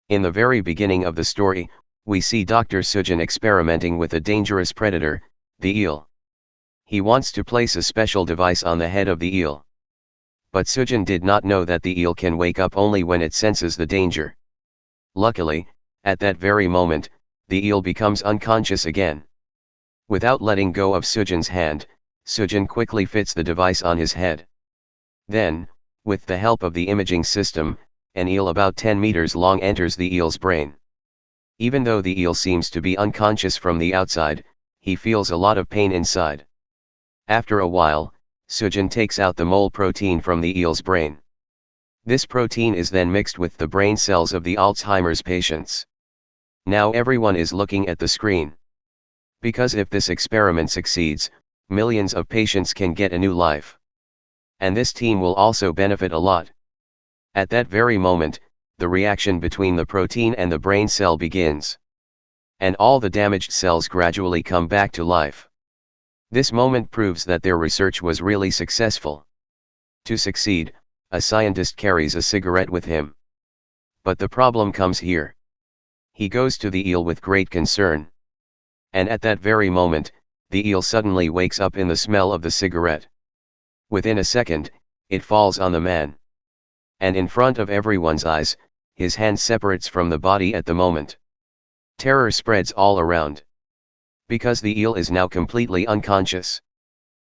In the very beginning of the story, we see Dr. Sujan experimenting with a dangerous predator, the eel. He wants to place a special device on the head of the eel. But Sujan did not know that the eel can wake up only when it senses the danger. Luckily, at that very moment, the eel becomes unconscious again. Without letting go of Sujan's hand, Sujan quickly fits the device on his head. Then, with the help of the imaging system, an eel about 10 meters long enters the eel's brain. Even though the eel seems to be unconscious from the outside, he feels a lot of pain inside. After a while, Sujan takes out the mole protein from the eel's brain. This protein is then mixed with the brain cells of the Alzheimer's patients. Now everyone is looking at the screen. Because if this experiment succeeds, millions of patients can get a new life. And this team will also benefit a lot. At that very moment, the reaction between the protein and the brain cell begins. And all the damaged cells gradually come back to life. This moment proves that their research was really successful. To succeed, a scientist carries a cigarette with him. But the problem comes here. He goes to the eel with great concern. And at that very moment, the eel suddenly wakes up in the smell of the cigarette. Within a second, it falls on the man. And in front of everyone's eyes, his hand separates from the body at the moment. Terror spreads all around. Because the eel is now completely unconscious.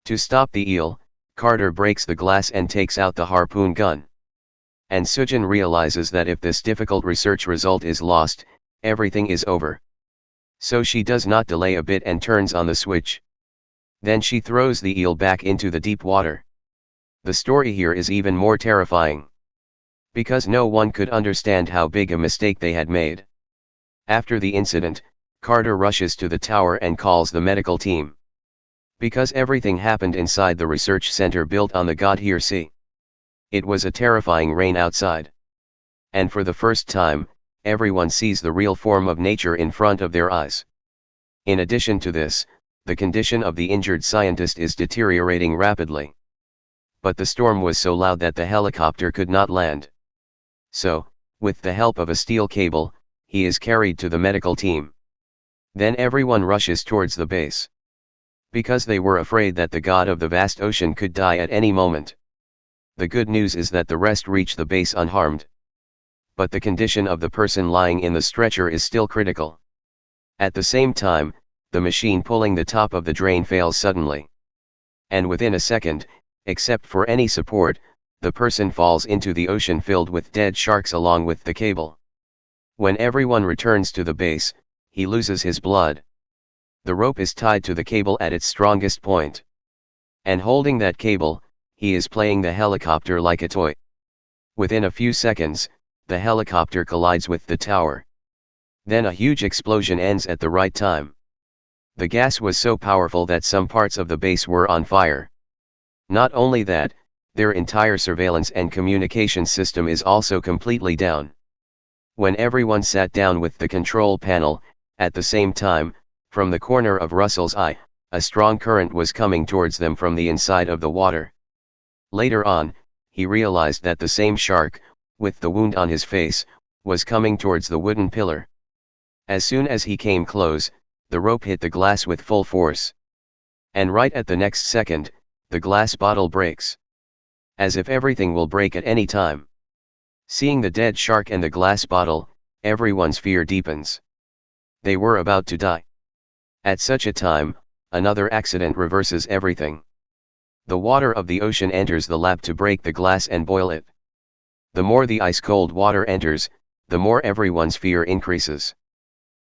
To stop the eel, Carter breaks the glass and takes out the harpoon gun. And Sujan realizes that if this difficult research result is lost, everything is over. So she does not delay a bit and turns on the switch. Then she throws the eel back into the deep water. The story here is even more terrifying. Because no one could understand how big a mistake they had made. After the incident, Carter rushes to the tower and calls the medical team. Because everything happened inside the research center built on the God-Here Sea. It was a terrifying rain outside. And for the first time, everyone sees the real form of nature in front of their eyes. In addition to this, the condition of the injured scientist is deteriorating rapidly. But the storm was so loud that the helicopter could not land. So, with the help of a steel cable, he is carried to the medical team. Then everyone rushes towards the base. Because they were afraid that the god of the vast ocean could die at any moment. The good news is that the rest reach the base unharmed. But the condition of the person lying in the stretcher is still critical. At the same time, the machine pulling the top of the drain fails suddenly. And within a second, except for any support, the person falls into the ocean filled with dead sharks along with the cable. When everyone returns to the base, he loses his blood. The rope is tied to the cable at its strongest point. And holding that cable, he is playing the helicopter like a toy. Within a few seconds, the helicopter collides with the tower. Then a huge explosion ends at the right time. The gas was so powerful that some parts of the base were on fire. Not only that, their entire surveillance and communication system is also completely down. When everyone sat down with the control panel, at the same time, from the corner of Russell's eye, a strong current was coming towards them from the inside of the water. Later on, he realized that the same shark, with the wound on his face, was coming towards the wooden pillar. As soon as he came close, the rope hit the glass with full force. And right at the next second, the glass bottle breaks. As if everything will break at any time. Seeing the dead shark and the glass bottle, everyone's fear deepens. They were about to die. At such a time, another accident reverses everything. The water of the ocean enters the lab to break the glass and boil it. The more the ice-cold water enters, the more everyone's fear increases.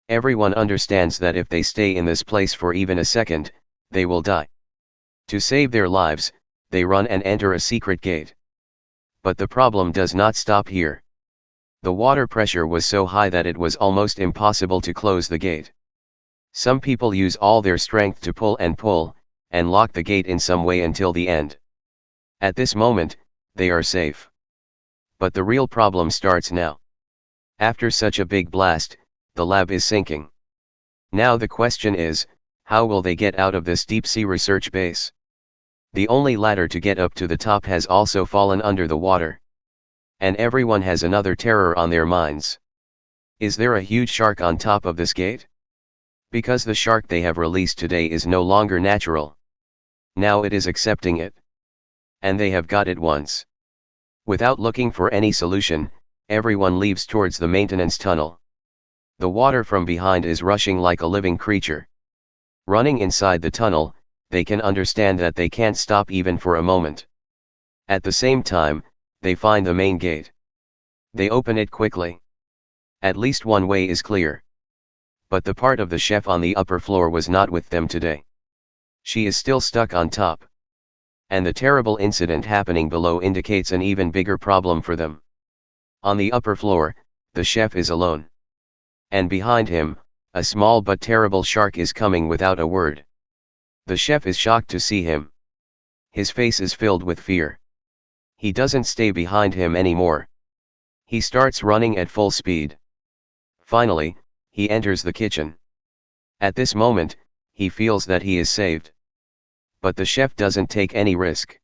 Everyone understands that if they stay in this place for even a second, they will die. To save their lives, they run and enter a secret gate. But the problem does not stop here. The water pressure was so high that it was almost impossible to close the gate. Some people use all their strength to pull, and lock the gate in some way until the end. At this moment, they are safe. But the real problem starts now. After such a big blast, the lab is sinking. Now the question is, how will they get out of this deep-sea research base? The only ladder to get up to the top has also fallen under the water. And everyone has another terror on their minds. Is there a huge shark on top of this gate? Because the shark they have released today is no longer natural. Now it is accepting it. And they have got it once. Without looking for any solution, everyone leaves towards the maintenance tunnel. The water from behind is rushing like a living creature. Running inside the tunnel, they can understand that they can't stop even for a moment. At the same time, they find the main gate. They open it quickly. At least one way is clear. But the part of the chef on the upper floor was not with them today. She is still stuck on top. And the terrible incident happening below indicates an even bigger problem for them. On the upper floor, the chef is alone. And behind him, a small but terrible shark is coming without a word. The chef is shocked to see him. His face is filled with fear. He doesn't stay behind him anymore. He starts running at full speed. Finally, he enters the kitchen. At this moment, he feels that he is saved. But the chef doesn't take any risk.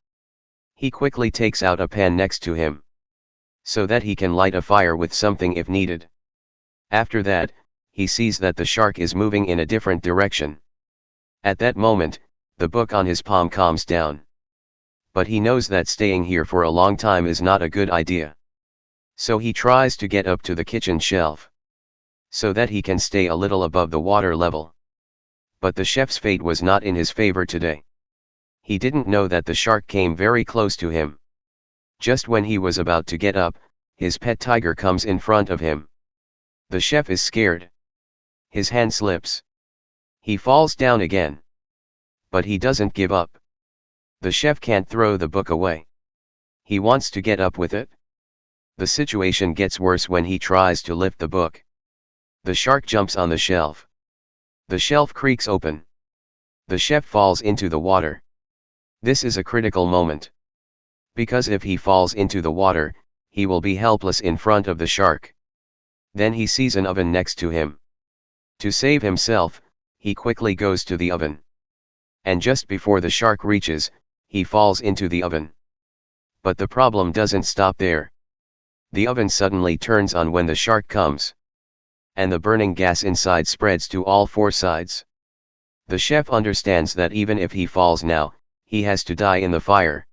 He quickly takes out a pan next to him, so that he can light a fire with something if needed. After that, he sees that the shark is moving in a different direction. At that moment, the book on his palm calms down. But he knows that staying here for a long time is not a good idea. So he tries to get up to the kitchen shelf, so that he can stay a little above the water level. But the chef's fate was not in his favor today. He didn't know that the shark came very close to him. Just when he was about to get up, his pet tiger comes in front of him. The chef is scared. His hand slips. He falls down again. But he doesn't give up. The chef can't throw the book away. He wants to get up with it. The situation gets worse when he tries to lift the book. The shark jumps on the shelf. The shelf creaks open. The chef falls into the water. This is a critical moment. Because if he falls into the water, he will be helpless in front of the shark. Then he sees an oven next to him. To save himself, he quickly goes to the oven. And just before the shark reaches, he falls into the oven. But the problem doesn't stop there. The oven suddenly turns on when the shark comes. And the burning gas inside spreads to all four sides. The chef understands that even if he falls now, he has to die in the fire.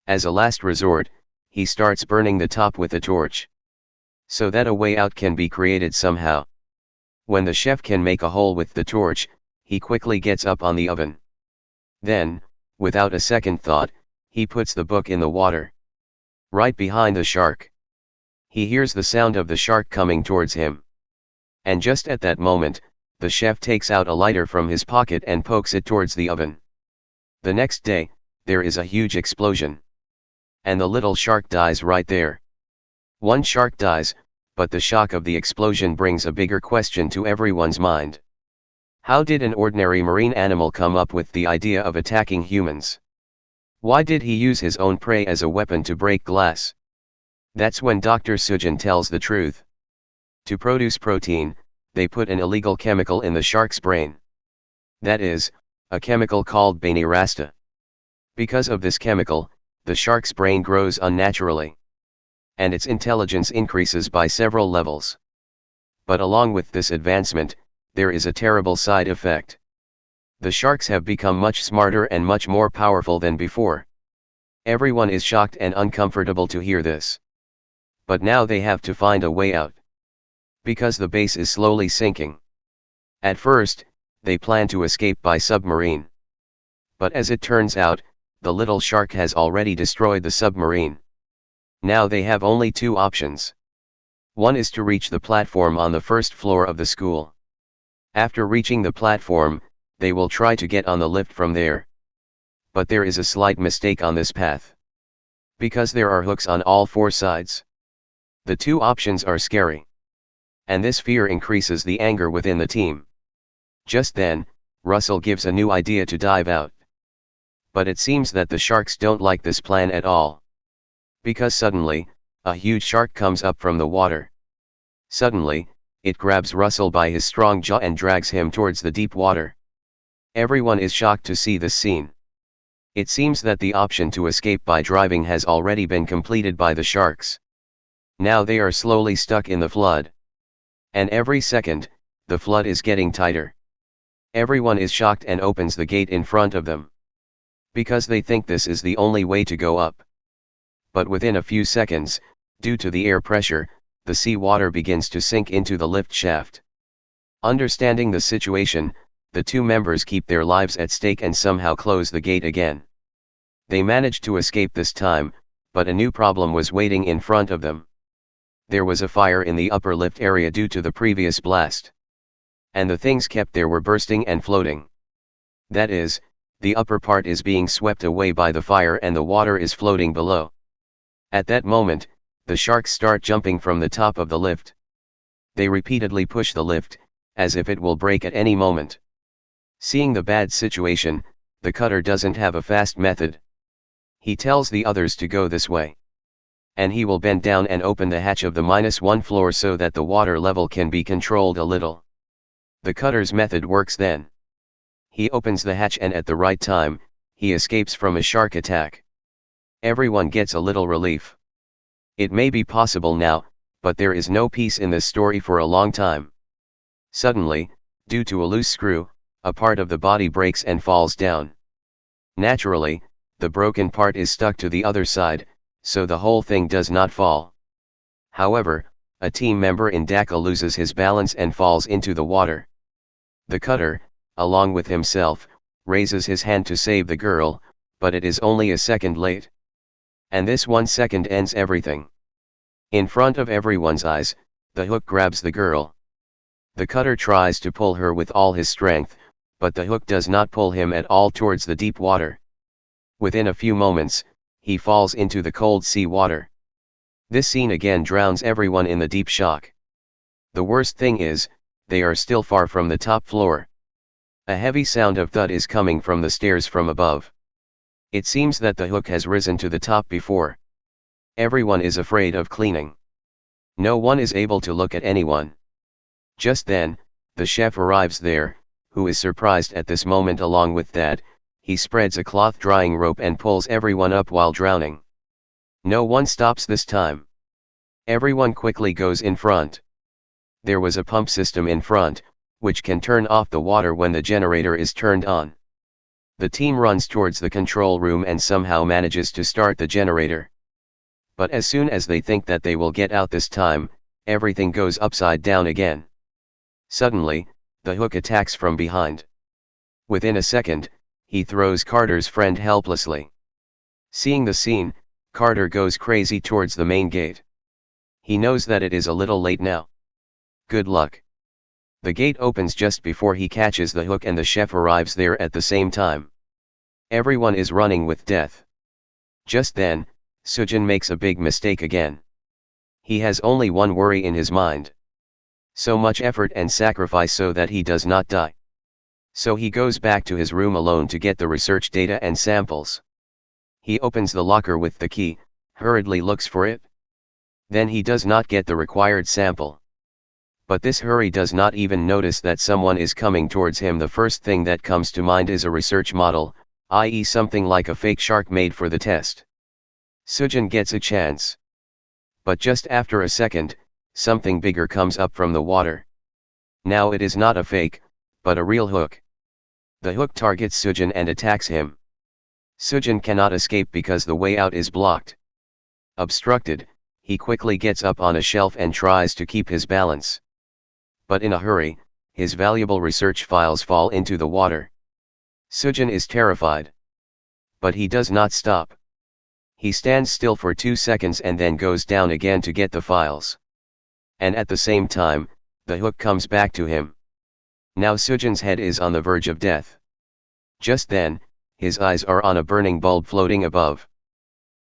As a last resort, he starts burning the top with a torch, so that a way out can be created somehow. When the chef can make a hole with the torch, he quickly gets up on the oven. Then, without a second thought, he puts the book in the water, right behind the shark. He hears the sound of the shark coming towards him. And just at that moment, the chef takes out a lighter from his pocket and pokes it towards the oven. The next day, there is a huge explosion. And the little shark dies right there. One shark dies, but the shock of the explosion brings a bigger question to everyone's mind. How did an ordinary marine animal come up with the idea of attacking humans? Why did he use his own prey as a weapon to break glass? That's when Dr. Sujan tells the truth. To produce protein, they put an illegal chemical in the shark's brain. That is, a chemical called bainirasta. Because of this chemical, the shark's brain grows unnaturally. And its intelligence increases by several levels. But along with this advancement, there is a terrible side effect. The sharks have become much smarter and much more powerful than before. Everyone is shocked and uncomfortable to hear this. But now they have to find a way out. Because the base is slowly sinking. At first, they plan to escape by submarine. But as it turns out, the little shark has already destroyed the submarine. Now they have only two options. One is to reach the platform on the first floor of the school. After reaching the platform, they will try to get on the lift from there. But there is a slight mistake on this path. Because there are hooks on all four sides. The two options are scary. And this fear increases the anger within the team. Just then, Russell gives a new idea to dive out. But it seems that the sharks don't like this plan at all. Because suddenly, a huge shark comes up from the water. Suddenly, it grabs Russell by his strong jaw and drags him towards the deep water. Everyone is shocked to see this scene. It seems that the option to escape by driving has already been completed by the sharks. Now they are slowly stuck in the flood. And every second, the flood is getting tighter. Everyone is shocked and opens the gate in front of them. Because they think this is the only way to go up. But within a few seconds, due to the air pressure, the sea water begins to sink into the lift shaft. Understanding the situation, the two members keep their lives at stake and somehow close the gate again. They managed to escape this time, but a new problem was waiting in front of them. There was a fire in the upper lift area due to the previous blast. And the things kept there were bursting and floating. That is, the upper part is being swept away by the fire and the water is floating below. At that moment, the sharks start jumping from the top of the lift. They repeatedly push the lift, as if it will break at any moment. Seeing the bad situation, the cutter doesn't have a fast method. He tells the others to go this way. And he will bend down and open the hatch of the -1 floor so that the water level can be controlled a little. The cutter's method works then. He opens the hatch and at the right time, he escapes from a shark attack. Everyone gets a little relief. It may be possible now, but there is no peace in this story for a long time. Suddenly, due to a loose screw, a part of the body breaks and falls down. Naturally, the broken part is stuck to the other side, so the whole thing does not fall. However, a team member in Dhaka loses his balance and falls into the water. The cutter, along with himself, raises his hand to save the girl, but it is only a second late. And this 1 second ends everything. In front of everyone's eyes, the hook grabs the girl. The cutter tries to pull her with all his strength, but the hook does not pull him at all towards the deep water. Within a few moments, he falls into the cold sea water. This scene again drowns everyone in the deep shock. The worst thing is, they are still far from the top floor. A heavy sound of thud is coming from the stairs from above. It seems that the hook has risen to the top before. Everyone is afraid of cleaning. No one is able to look at anyone. Just then, the chef arrives there, who is surprised at this moment. Along with that, he spreads a cloth drying rope and pulls everyone up while drowning. No one stops this time. Everyone quickly goes in front. There was a pump system in front, which can turn off the water when the generator is turned on. The team runs towards the control room and somehow manages to start the generator. But as soon as they think that they will get out this time, everything goes upside down again. Suddenly, the hook attacks from behind. Within a second, he throws Carter's friend helplessly. Seeing the scene, Carter goes crazy towards the main gate. He knows that it is a little late now. Good luck. The gate opens just before he catches the hook and the chef arrives there at the same time. Everyone is running with death. Just then, Sujan makes a big mistake again. He has only one worry in his mind. So much effort and sacrifice so that he does not die. So he goes back to his room alone to get the research data and samples. He opens the locker with the key, hurriedly looks for it. Then he does not get the required sample. But this hurry does not even notice that someone is coming towards him. The first thing that comes to mind is a research model, i.e. something like a fake shark made for the test. Sujan gets a chance. But just after a second, something bigger comes up from the water. Now it is not a fake, but a real hook. The hook targets Sujan and attacks him. Sujan cannot escape because the way out is blocked. Obstructed, he quickly gets up on a shelf and tries to keep his balance. But in a hurry, his valuable research files fall into the water. Sujan is terrified. But he does not stop. He stands still for 2 seconds and then goes down again to get the files. And at the same time, the hook comes back to him. Now Sujan's head is on the verge of death. Just then, his eyes are on a burning bulb floating above.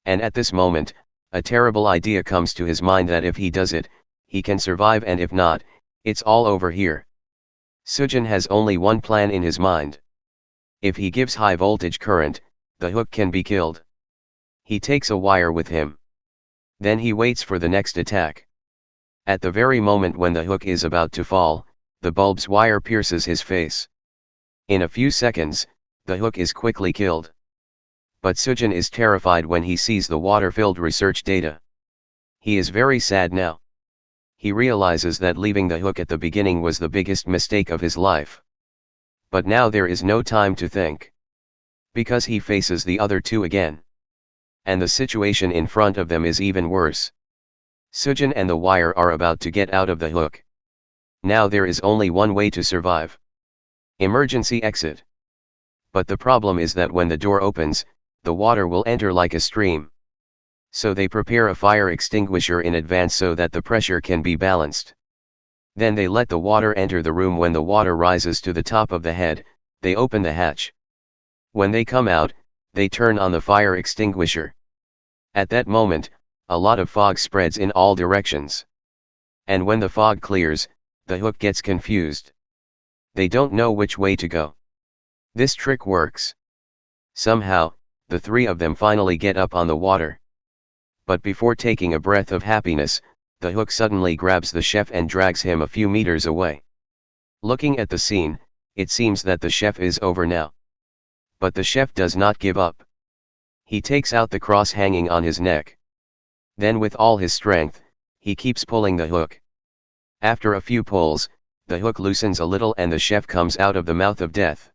And at this moment, a terrible idea comes to his mind that if he does it, he can survive, and if not, it's all over here. Sujan has only one plan in his mind. If he gives high voltage current, the hook can be killed. He takes a wire with him. Then he waits for the next attack. At the very moment when the hook is about to fall, the bulb's wire pierces his face. In a few seconds, the hook is quickly killed. But Sujan is terrified when he sees the water-filled research data. He is very sad now. He realizes that leaving the hook at the beginning was the biggest mistake of his life. But now there is no time to think. Because he faces the other two again. And the situation in front of them is even worse. Sujan and the wire are about to get out of the hook. Now there is only one way to survive. Emergency exit. But the problem is that when the door opens, the water will enter like a stream. So they prepare a fire extinguisher in advance so that the pressure can be balanced. Then they let the water enter the room. When the water rises to the top of the head, they open the hatch. When they come out, they turn on the fire extinguisher. At that moment, a lot of fog spreads in all directions. And when the fog clears, the hook gets confused. They don't know which way to go. This trick works. Somehow, the three of them finally get up on the water. But before taking a breath of happiness, the hook suddenly grabs the chef and drags him a few meters away. Looking at the scene, it seems that the chef is over now. But the chef does not give up. He takes out the cross hanging on his neck. Then with all his strength, he keeps pulling the hook. After a few pulls, the hook loosens a little and the chef comes out of the mouth of death.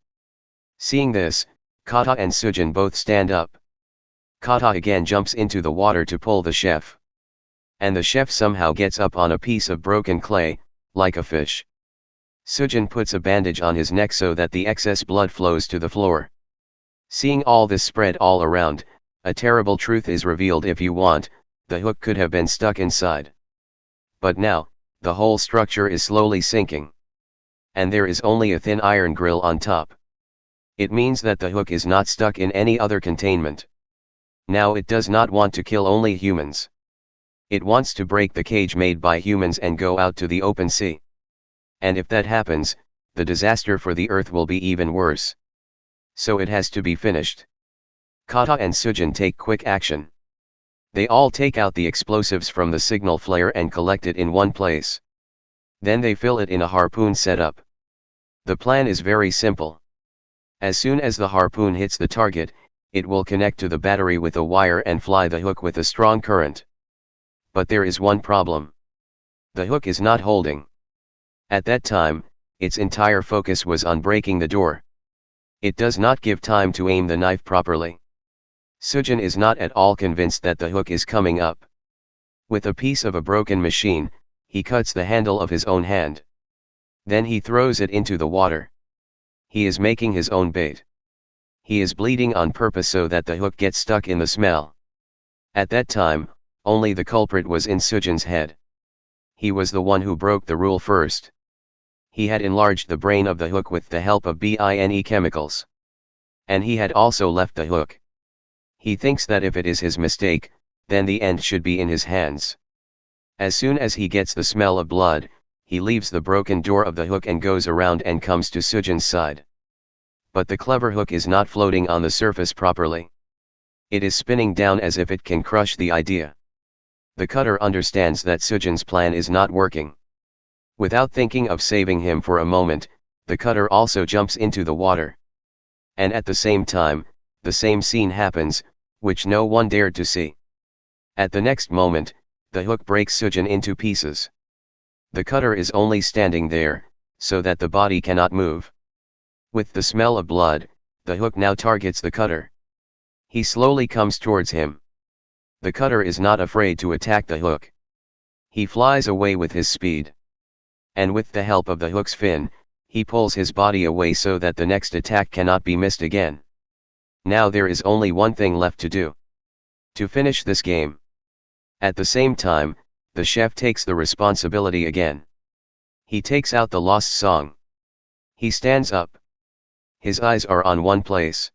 Seeing this, Kata and Sujan both stand up. Kata again jumps into the water to pull the chef. And the chef somehow gets up on a piece of broken clay, like a fish. Sujan puts a bandage on his neck so that the excess blood flows to the floor. Seeing all this spread all around, a terrible truth is revealed. If you want, the hook could have been stuck inside. But now, the whole structure is slowly sinking. And there is only a thin iron grill on top. It means that the hook is not stuck in any other containment. Now it does not want to kill only humans. It wants to break the cage made by humans and go out to the open sea. And if that happens, the disaster for the Earth will be even worse. So it has to be finished. Kata and Sujan take quick action. They all take out the explosives from the signal flare and collect it in one place. Then they fill it in a harpoon setup. The plan is very simple. As soon as the harpoon hits the target, it will connect to the battery with a wire and fly the hook with a strong current. But there is one problem. The hook is not holding. At that time, its entire focus was on breaking the door. It does not give time to aim the knife properly. Sujan is not at all convinced that the hook is coming up. With a piece of a broken machine, he cuts the handle of his own hand. Then he throws it into the water. He is making his own bait. He is bleeding on purpose so that the hook gets stuck in the smell. At that time, only the culprit was in Sujan's head. He was the one who broke the rule first. He had enlarged the brain of the hook with the help of BINE chemicals. And he had also left the hook. He thinks that if it is his mistake, then the end should be in his hands. As soon as he gets the smell of blood, he leaves the broken door of the hook and goes around and comes to Sujan's side. But the clever hook is not floating on the surface properly. It is spinning down as if it can crush the idea. The cutter understands that Sujan's plan is not working. Without thinking of saving him for a moment, the cutter also jumps into the water. And at the same time, the same scene happens, which no one dared to see. At the next moment, the hook breaks Sujan into pieces. The cutter is only standing there, so that the body cannot move. With the smell of blood, the hook now targets the cutter. He slowly comes towards him. The cutter is not afraid to attack the hook. He flies away with his speed. And with the help of the hook's fin, he pulls his body away so that the next attack cannot be missed again. Now there is only one thing left to do. To finish this game. At the same time, the chef takes the responsibility again. He takes out the lost song. He stands up. His eyes are on one place.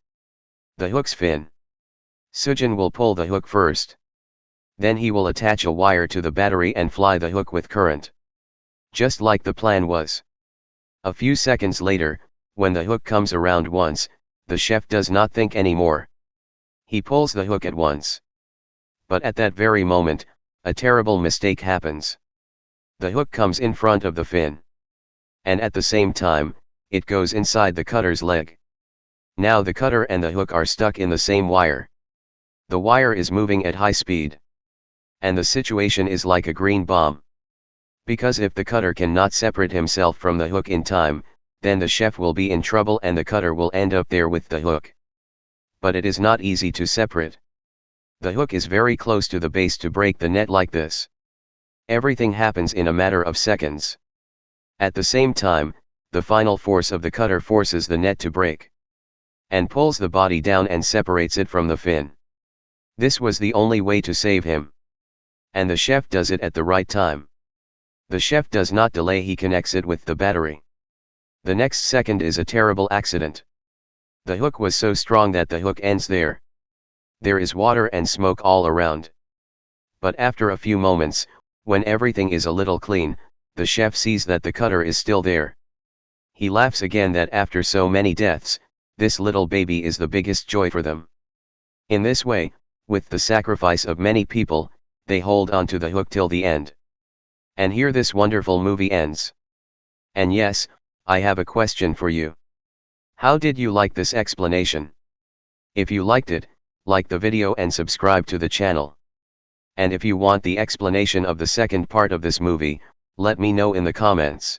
The hook's fin. Sujan will pull the hook first. Then he will attach a wire to the battery and fly the hook with current. Just like the plan was. A few seconds later, when the hook comes around once, the chef does not think anymore. He pulls the hook at once. But at that very moment, a terrible mistake happens. The hook comes in front of the fin. And at the same time, it goes inside the cutter's leg. Now the cutter and the hook are stuck in the same wire. The wire is moving at high speed. And the situation is like a green bomb. Because if the cutter cannot separate himself from the hook in time, then the chef will be in trouble and the cutter will end up there with the hook. But it is not easy to separate. The hook is very close to the base to break the net like this. Everything happens in a matter of seconds. At the same time, the final force of the cutter forces the net to break, and pulls the body down and separates it from the fin. This was the only way to save him. And the chef does it at the right time. The chef does not delay, he connects it with the battery. The next second is a terrible accident. The hook was so strong that the hook ends there. There is water and smoke all around. But after a few moments, when everything is a little clean, the chef sees that the cutter is still there. He laughs again that after so many deaths, this little baby is the biggest joy for them. In this way, with the sacrifice of many people, they hold on to the hook till the end. And here this wonderful movie ends. And yes, I have a question for you. How did you like this explanation? If you liked it, like the video and subscribe to the channel. And if you want the explanation of the second part of this movie, let me know in the comments.